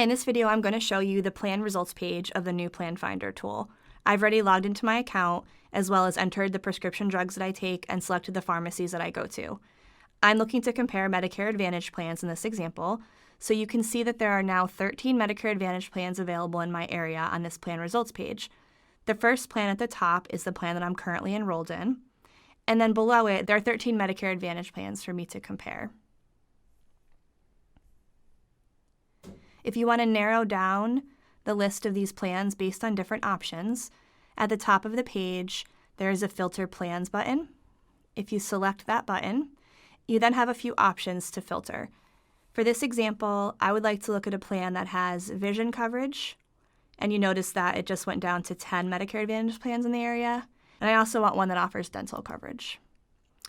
in this video I'm going to show you the plan results page of the new Plan Finder tool. I've already logged into my account, as well as entered the prescription drugs that I take and selected the pharmacies that I go to. I'm looking to compare Medicare Advantage plans in this example, so you can see that there are now 13 Medicare Advantage plans available in my area on this plan results page. The first plan at the top is the plan that I'm currently enrolled in, and then below it there are 13 Medicare Advantage plans for me to compare. If you want to narrow down the list of these plans based on different options, at the top of the page there is a Filter Plans button. If you select that button, you then have a few options to filter. For this example, I would like to look at a plan that has vision coverage, and you notice that it just went down to 10 Medicare Advantage plans in the area, and I also want one that offers dental coverage.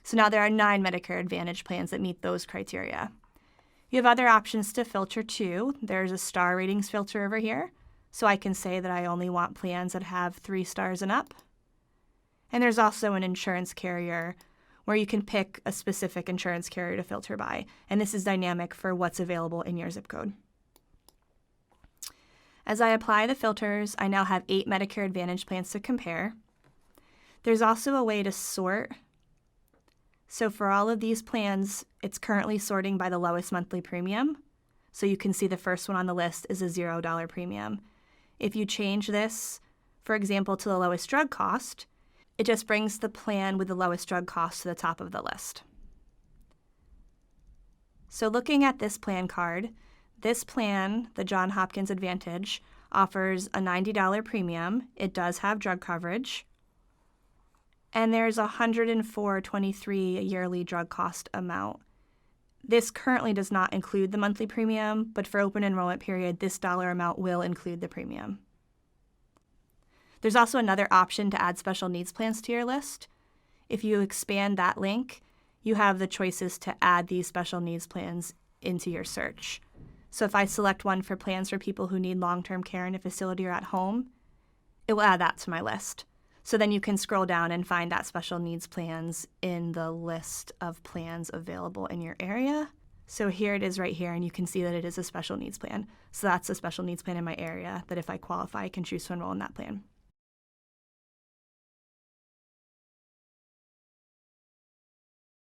So now there are 9 Medicare Advantage plans that meet those criteria. You have other options to filter too. There's a star ratings filter over here, so I can say that I only want plans that have 3 stars and up. And there's also an insurance carrier where you can pick a specific insurance carrier to filter by, and this is dynamic for what's available in your zip code. As I apply the filters, I now have 8 Medicare Advantage plans to compare. There's also a way to sort. So for all of these plans, it's currently sorting by the lowest monthly premium. So you can see the first one on the list is a $0 premium. If you change this, for example, to the lowest drug cost, it just brings the plan with the lowest drug cost to the top of the list. So looking at this plan card, this plan, the Johns Hopkins Advantage, offers a $90 premium. It does have drug coverage. And there's a $104.23 yearly drug cost amount. This currently does not include the monthly premium, but for open enrollment period, this dollar amount will include the premium. There's also another option to add special needs plans to your list. If you expand that link, you have the choices to add these special needs plans into your search. So if I select one for plans for people who need long-term care in a facility or at home, it will add that to my list. So then you can scroll down and find that special needs plans in the list of plans available in your area. So here it is right here, and you can see that it is a special needs plan. So that's a special needs plan in my area that if I qualify, I can choose to enroll in that plan.